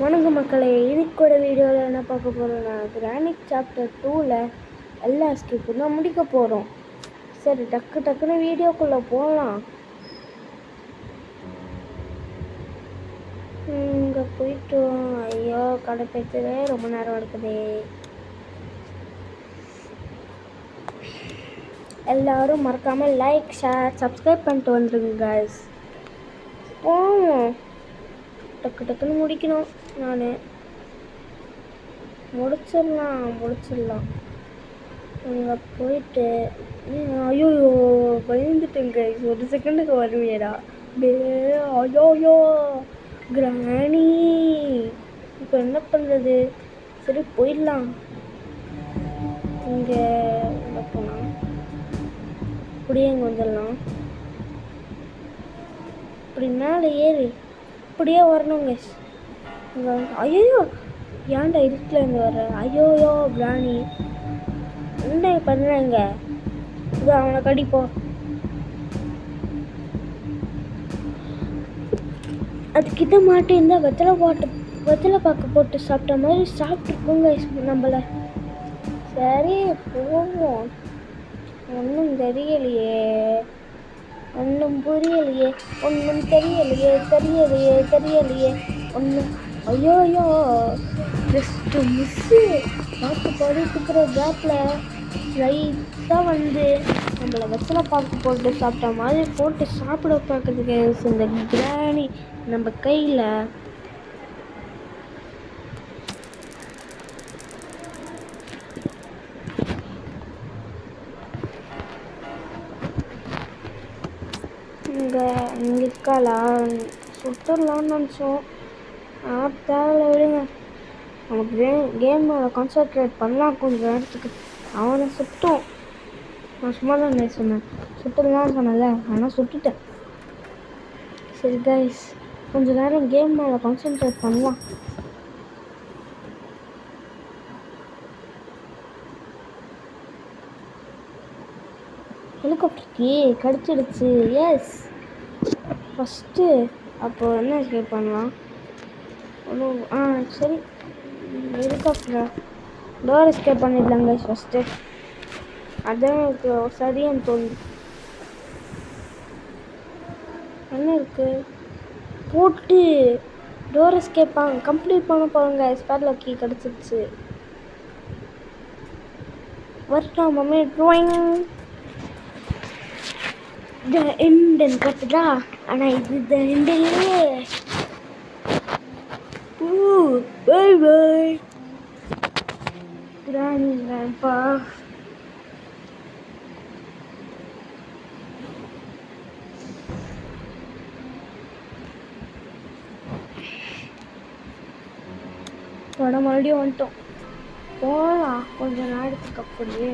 வணக்கம் மக்களே, இன்னைக்கோட வீடியோவில் என்ன பார்க்க போகிறோம்னா கிரானிக் சாப்டர் 2ல் எல்லா ஸ்கிப்பும் தான் முடிக்க போகிறோம். சரி, டக்குன்னு வீடியோக்குள்ளே போகலாம். இங்கே போயிட்டு ஐயோ கடைப்பேற்றவே ரொம்ப நேரம் எடுக்குதே. எல்லோரும் மறக்காமல் லைக், ஷேர், சப்ஸ்கிரைப் பண்ணிட்டு வந்துடுங்க guys. போவோம், டக்குன்னு முடிக்கணும். நான் முடிச்சிடலாம். அங்கே போயிட்டு ஐயோ பயந்துட்டேங்க. ஒரு செகண்டுக்கு வருவேடா. ஐயோயோ கிராணி, இப்போ என்ன பண்ணுறது? சரி போயிடலாம். இங்கே போனால் இப்படியே இங்கே வந்துடலாம். இப்படி மேலே ஏறி இப்படியே வரணுங்க. இங்கே ஐயோ ஏன்டா இருட்டில் இருந்து வர? ஐயோயோ கிராணி என்ன பண்ணுறாங்க? இது அவனை கடிப்போ. அதுக்கிட்ட மாட்டேன் வெத்தலை பாக்கு போட்டு சாப்பிட்ட மாதிரி சாப்பிட்ருக்கோங்க நம்மள. சரி போவோம். ஒன்றும் தெரியலையே, ஒன்றும் புரியலையே, ஒன்றும் தெரியலையே ஒன்றும். ஐயோயோ ஜஸ்ட் மிஸ்ஸு. பாட்டு பாடிட்டு இருக்கிற கேப்பில் லைட்டாக வந்து நம்மளை வெத்தலை பாக்கு போட்டு சாப்பிட்ட மாதிரி போட்டு சாப்பிட பார்க்குறதுக்கு இந்த கிராணி நம்ம கையில். இங்கே இருக்காளா? சுட்டுடலான்னு நினச்சோம். தேவையில்ல விடுங்க. நமக்கு கேமோட கான்சன்ட்ரேட் பண்ணலாம் கொஞ்சம் நேரத்துக்கு. அவனை சுட்டோம். நான் சும்மா தான் சொன்னேன், சுட்டுடலான்னு சொன்னல, ஆனால் சுட்டுட்டேன். சரி கைஸ், கொஞ்சம் நேரம் கேம் மேலே கான்சன்ட்ரேட் பண்ணலாம். ஹெலிகாப்டருக்கு கிடச்சிடுச்சு. எஸ், ஃபஸ்ட்டு அப்போது என்ன எஸ்கேப் பண்ணலாம்? சரி, ஹெலிகாப்டரை டோர் எஸ்கேப் பண்ணிடலாம் கைஸ் ஃபஸ்ட்டு. அதான் எனக்கு சரியான்னு தோணுது. என்ன இருக்குது போட்டு டோர் எஸ்கேப் கம்ப்ளீட் பண்ண போகிறோங்க. ஸ்பேர்ல கீ கிடச்சிருச்சு. வரட்டும் மம்மி. ட்ராயிங் த எண்டுன்னு கட்டுதா, ஆனால் இது த எண்டு இல்லையே. Bye bye grandpa. மறுபடியும் வந்துட்டோம். போகலாம் கொஞ்சம் நேரத்துக்கு. அப்படியே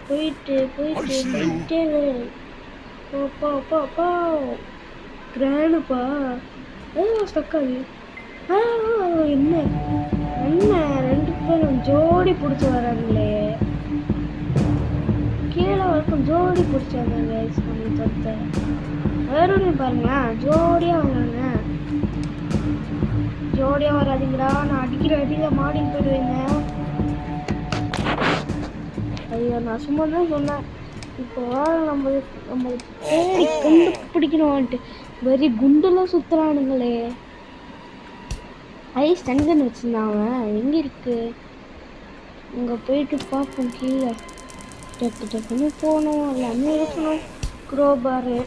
போயிட்டு கிராண்டுப்பா ஸ்டக்காது. என்ன ரெண்டு பேரும் ஜோடி பிடிச்சி வராங்களே, கீழே வரைக்கும் ஜோடி பிடிச்சி வந்தாங்க. தொத்த வேற ஒன்று பாருங்களேன், ஜோடியாக வந்தாங்க. ஜோடியாக வராதிங்கடா, நான் அடிக்கிற அடியில் மாடின்னு போயிடுவேங்க. ஐயோ, நான் சும்மா தான் சொன்னேன். இப்போ நம்ம தேடி கண்டுபிடிக்கணும்ன்ட்டு வெறி குண்டெல்லாம் சுற்றுறானுங்களே. ஐஸ் தனிகன் வச்சுருந்தான் அவன். எங்கே இருக்கு? இங்கே போயிட்டு பார்ப்போம். கீழே டக்குன்னு போகணும், எல்லாமே இருக்கணும். குரோபாரு.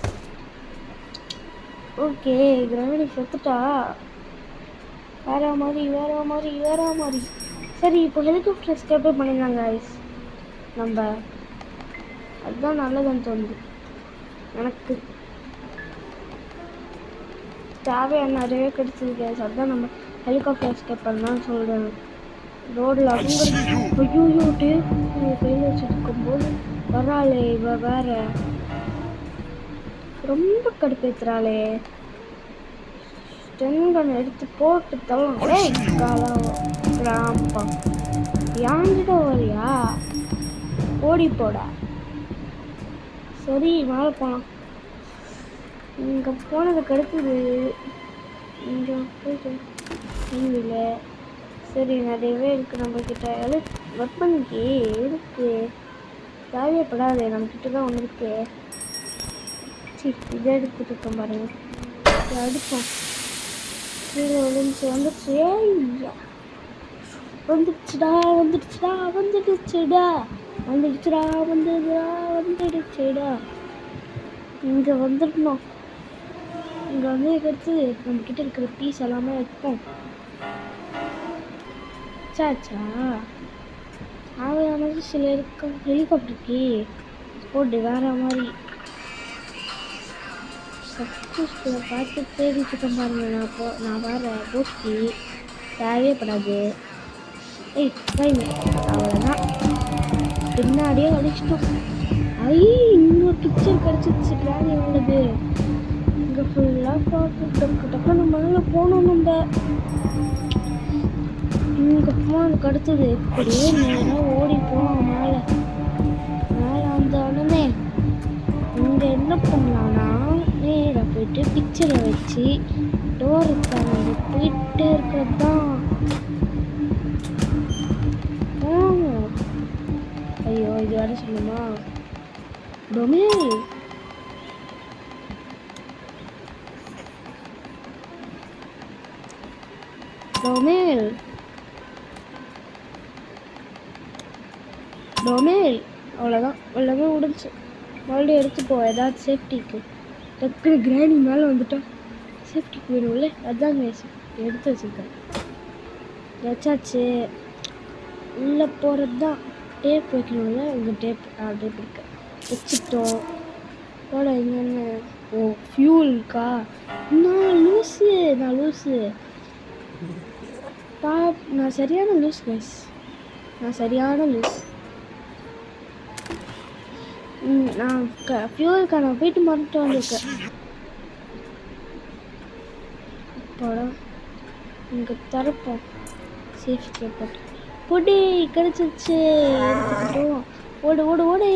ஓகே, கிராணி செத்துட்டா. வேற மாதிரி. சரி, இப்போ ஹெலிகாப்டர் எஸ்கேப்பே பண்ணிடலாங்க ஐஸ் நம்ம. அதுதான் நல்லதுன்னு தோணுது எனக்கு. தேவையான நிறையவே கிடைச்சிது கேஸ். அதுதான் நம்ம ஹெலிகாப்டர் எஸ்கேப் பண்ணலான்னு சொல்கிறேன். ரோடில் அவங்க ஐயோ கையில் வச்சுருக்கும்போது வராளே இவ வேற. ரொம்ப கடுப்பேற்றுறாளே. ஸ்டென்கன் எடுத்து போட்டு தள்ளலாம். கிராம்பா யாங்கிட்ட வரியா? ஓடி போடா. சரி, மேலே போகலாம். இங்கே போனதுக்கு அடுத்தது இங்கே போயிட்டு இல்லை சரி நிறையவே இருக்குது நம்மக்கிட்ட வெப்பனுக்கு இருக்கு தேவைப்படாது நம்மக்கிட்ட தான் ஒன்று இருக்கு. சரி இதை எடுத்துட்டு இருக்கோம் பாருங்க, இதை அடிப்போம். கீழே விழுந்துச்சு வந்துடுச்சு. வந்துடுச்சுடா வந்துடுச்சுடா வந்துடுச்சுடா வந்துடுச்சுடா வந்துடுடா வந்துடுச்சுடா. இங்கே வந்துடணும். இங்கே வந்து எடுத்து நம்மக்கிட்ட இருக்கிற பீஸ் எல்லாமே வைப்போம். சாச்சா ஆவையான சில இருக்க ஹெலிகாப்டருக்கு போட்டு வேற மாதிரி சப்ஸ்கிரிப்ஷனை பார்த்து தேடிட்டு பாருங்க. நான் வர போஸ்டி தேவைப்படாது. அவ்வளோதான், பின்னாடியே அடிச்சிட்டோம். இன்னொரு பிக்சர் கிடச்சிச்சு கிராணி உள்ளது. இங்கே ஃபுல்லாக டக்கு டக்கு நம்ம மேலே போகணும். நம்ம இங்கே போனதுக்கு அடுத்தது இப்படியே நேராக ஓடி போவோம் மேலே. மேலே வந்த உடனே இங்கே என்ன பண்ணலான்னா நேராக போயிட்டு பிக்சரை வச்சு டோரை திறந்து போயிட்டே இருக்கிறது தான். ஐயோ இது வர சொல்லுமா டொமேல். டொமேல் டொமேல் அவ்வளோதான், எல்லாமே முடிஞ்சு. மறுபடியும் எடுத்துப்போம் ஏதாச்சும் சேஃப்டிக்கு. டக்குனு கிராணி மேலே வந்துட்டா சேஃப்டிக்கு வேணும்ல, அதுதான் எடுத்து வச்சுருக்கேன். வச்சாச்சு. உள்ளே போகிறது தான். டேப் வைக்கணும்ல, இங்கே டேப் இருக்கு வச்சுட்டோம். போட என்னென்ன ஃபியூல் இருக்கா? நான் லூஸு நான் சரியான லூஸ் கைஸ், நான் சரியான லூஸ். நான் ஃபியூலுக்காக நான் போயிட்டு மறந்துட்டு வந்திருக்கேன். இப்போடா இங்கே திறப்போம். சேஃப்டி போட்டு பொடி கிடச்சிருச்சு, எடுத்துக்கிட்டோம். ஓடு ஓடு ஓடே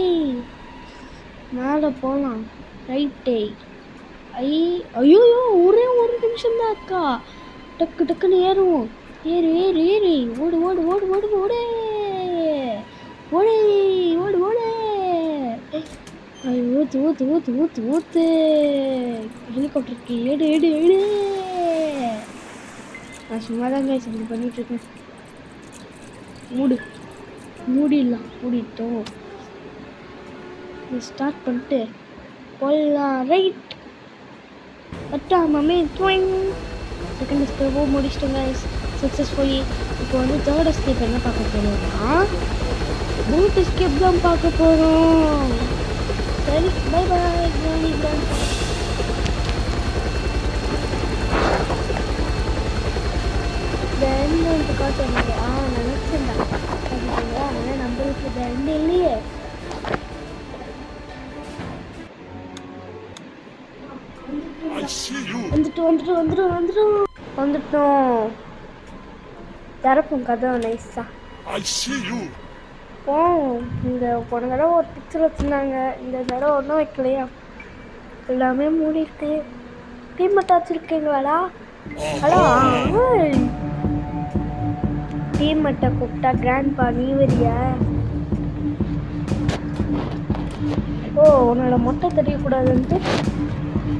மேலே போகலாம். ரைட்டே ஐயோ ஒரே ஒரு நிமிஷம் தான் அக்கா. டக்கு டக்குன்னு ஏறுவோம். ஏறு ஏறு ஏறு ஓடு ஓடு ஓடு ஓடு ஓடே ஓடே ஓடு ஓடே. ஊத்து ஊத்து ஊத்து ஊத்து ஊத்து ஹெலிகாப்டருக்கு ஏடு ஏடு ஏடு. நான் சும்மா தான் கைஸ் இப்படி பண்ணிட்டுருக்கேன். மூடிட்டோம். ஸ்டார்ட் பண்ணிட்டு போடலாம். ரைட் பட்டாமே செகண்ட் எஸ்கேப்பும் முடிச்சிட்டோங்க சக்ஸஸ்ஃபுல்லி. இப்போ வந்து தேர்ட் எஸ்கேப் என்ன பார்க்க போகிறோம்னா பூட் எஸ்கேப் தான் பார்க்க போகிறோம். சரி பை பாய் கிராணி கிராண்ட். இந்த எண்ட் வந்து காட்டுவாங்க. நினச்சிருந்தா பார்த்தீங்களா, ஆனால் நம்மளுக்கு இந்த எண்ட் இல்லையே. வந்துட்டோம். திறப்பும் கதை நைஸா இந்த போன தடவை ஒரு பிக்சர் வச்சுருந்தாங்க, இந்த தடவை ஒன்றும் வைக்கலையா, எல்லாமே மூடிட்டு. டீ மட்டும் வச்சுருக்கீங்களாடா? ஹலோ டீ மட்டை கூப்பிட்டா கிராண்ட்பா நீ வரியா? உன்னோட மொட்டை தெரியக்கூடாதுன்ட்டு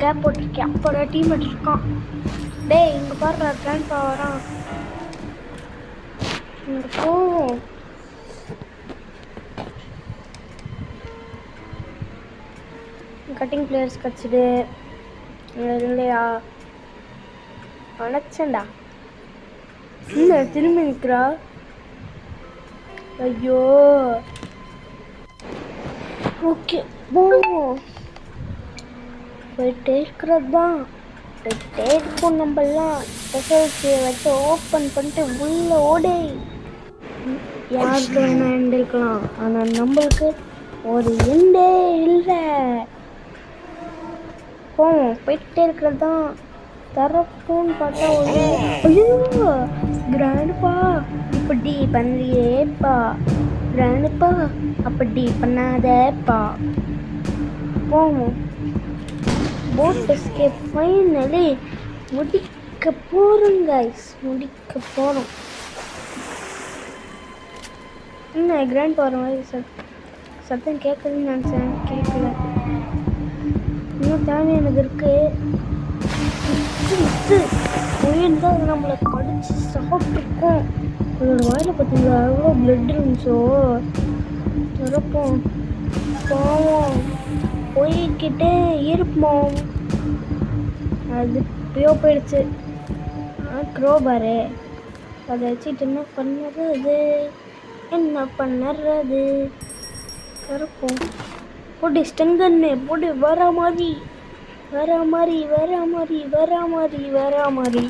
கேப் போட்டிருக்கேன். அப்போட டீ மட்டும் இருக்கான். டேய் இங்கே பாடுறா கிராண்ட்பா வரான். இங்கே போவோம். கட்டிங் பிளேயர்ஸ் கிடச்சிது இல்லையா? அணைச்சேன்டா. இல்லை திரும்பி நிற்கிறா. ஐயோ ஓகே போவோம். போயிட்டே இருக்கிறது தான். போயிட்டே இருப்போம். நம்மலாம் ஸ்பெஷல்ஸை வச்சு ஓப்பன் பண்ணிட்டு உள்ள ஓடே. யாருக்கு வேணா எண்டு இருக்கலாம், ஆனால் நம்மளுக்கு ஒரு எண்டே இல்லை. போவோம். போயிட்டே இருக்கிறது தான். தரப்போன்னு பார்த்தா ஒரு ஐயோ கிராண்ட்பா இப்படி பண்ணுறியேப்பா, கிராண்ட்பா அப்படி பண்ணாதேப்பா. போவோம். போட் எஸ்கேப் ஃபைனலி முடிக்க போகிறோம் கைஸ், முடிக்க போகிறோம். என்ன கிராண்ட் போகிற மாதிரி சத்தம் கேட்குதுன்னு நினச்சேன், கேட்கல. இன்னும் தேவையானது இருக்கு. முயல் தான் அது நம்மளை கடிச்சு சாப்பிட்ருக்கோம். அதோட வாயில் பார்த்தீங்களா எவ்வளோ பிளட் இருந்துச்சோ. திறப்போம், போவோம், போய்கிட்டே இருப்போம். அது எப்பயோ போயிடுச்சு. க்ரோபாரு அதை வச்சுட்டு என்ன பண்ணுறது, என்ன பண்ணுறது. திறப்போம், போட்டு ஸ்டெங்கன்னு போட்டு வர மாதிரி வர மாதிரி வர மாதிரி வர மாதிரி வர மாதிரி.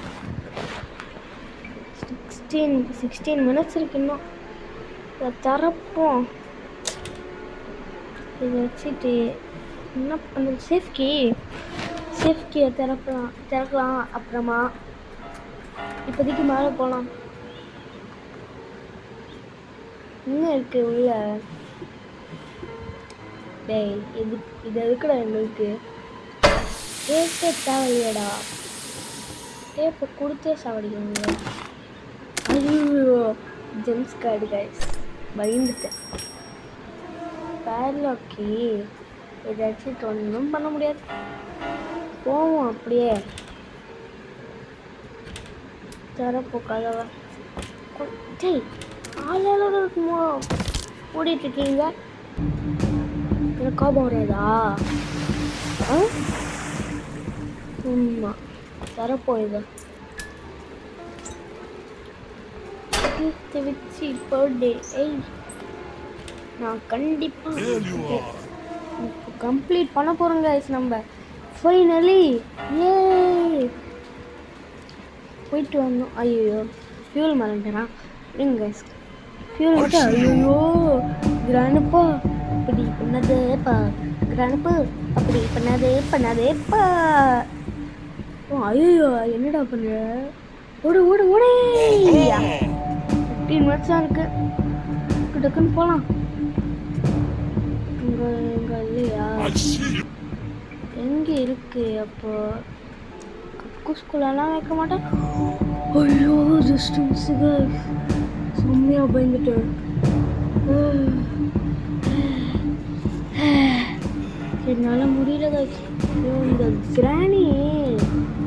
16 மினிட்ஸ் இருக்கு இன்னும். இதை திறப்போம். இதை வச்சுட்டு என்ன பண்ணுறது, சேஃப்கியை திறக்கலாம். அப்புறமா இப்போதைக்கு மேலே போகலாம். இன்னும் இருக்கு உள்ள. டேய் இது எதுக்குடா எங்களுக்கு டேப்பே தேவையில்லடா. டேப்பை கொடுத்தே சாவடிக்கணுங்களா? ஐயோ ஜெம்ஸ் கார்டு கைஸ், பயந்துட்டேன். பேர்லாக்கி ஏதாச்சும் ஒன்றும் பண்ண முடியாது. போவோம் அப்படியே. தரப்போ கதவை டேய் ஆளாளர் இருக்குமோ ஓடிட்டுருக்கீங்க. எனக்கு கோபம் வராதா? ஆமா தரப்போ இதை வச்சு பர்த்டே. நான் கண்டிப்பாக கம்ப்ளீட் பண்ண போகிறோங்க நம்ம. ஃபைனலி ஏ போயிட்டு வந்தோம். ஐயோ ஃபியூல் மறந்துட்டேனா? இருங்க ஃபியூல். ஐயோ கிராண்டப்பா அப்படி பண்ணதேப்பா, கிராண்டப்பா அப்படி பண்ணதேப்பா. ஐயோ என்னடா பண்ணுற? ஓடு ஓடு ஓடே. 15 மினிட்ஸ் தான் இருக்கு. டக்குன்னு போகலாம். இங்கே இல்லையா? எங்கே இருக்கு? அப்போ ஸ்கூலெல்லாம் வைக்க மாட்டேன். ஐயோ ஜஸ்ட் மிஸ்ஸுங்க, செம்மையாக பயந்துட்டேன். என்னால் முடியல. இந்த கிராணி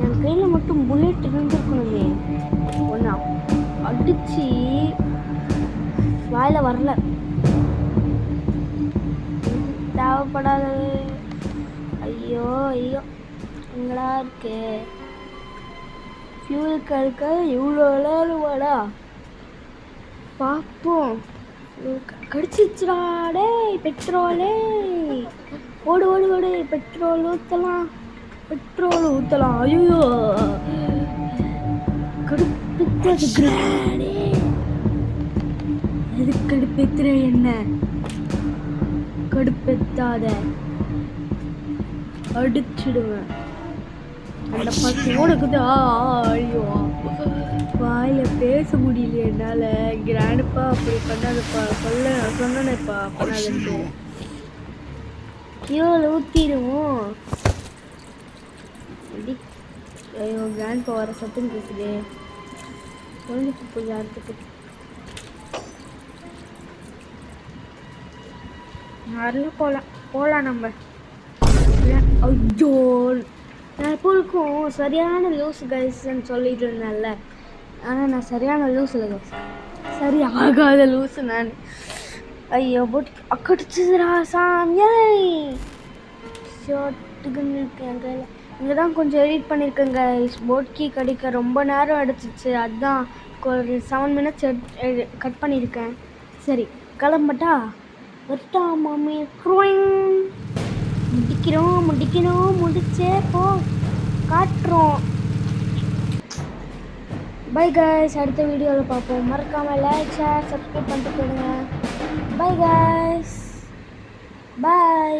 என் கையில் மட்டும் புல்லட் இருந்துருக்கணுமே. ஒன்றா அடித்து வாயில் வரல. தேவைப்படாது. ஐயோ ஐயோ எங்களா இருக்கு. ஃபியூலுக்கு இருக்க இவ்வளோ விளையாடுவாடா. பார்ப்போம். கடிச்சிச்சுடாடே பெட்ரோலே. ஓடு ஓடு ஓடு. பெட்ரோல் ஊற்றலாம். ஐயோ கடுப்பேற்றது கிராணி. எது கடுப்பேத்துற? என்ன கடுப்பேத்தாத, அடிச்சிடுவேன். அந்த பசங்களோட இருக்குது. ஐயோ வாயில் பேச முடியல என்னால். கிராண்டப்பா அப்படி பண்ணாதப்பா, சொன்னேன்ப்பா பண்ணாதுன்ட்டு. கீழே ஊற்றிடுவோம். ஐயோ கிராண்ட்ப்பா வர சத்தம் கேட்குது. குழந்தைக்கு போய் யாருக்கு யாரெல்லாம் போகலாம் நம்ம. ஐயோ நான் இப்போ இருக்கும் சரியான லூஸ் கைஸ்ன்னு சொல்லிட்டு இருந்தேன்ல. ஆனால் நான் சரியான லூஸ் இல்லை கைஸ், சரி ஆகாத லூஸு நான். ஐயோ போட்டு அக்கடிச்சுதுரா சாமியை. ஷார்ட்டுக்குன்னு இருக்கேன் என் கையில். இங்கே தான் கொஞ்சம் எடிட் பண்ணியிருக்கேன் கைஸ். போட்கி கடிக்க ரொம்ப நேரம் எடுத்துச்சு, அதுதான் ஒரு 7 மினிட்ஸ் கட் பண்ணியிருக்கேன். சரி கிளம்பட்டா? வரட்டா மாமி? முடிச்சே போ காட்டுறோம். பை கைஸ், அடுத்த வீடியோவில் பார்ப்போம். மறக்காமல் லைக் ஷேர் சப்ஸ்கிரைப் பண்ணிட்டு போயிடுங்க. Bye guys, by.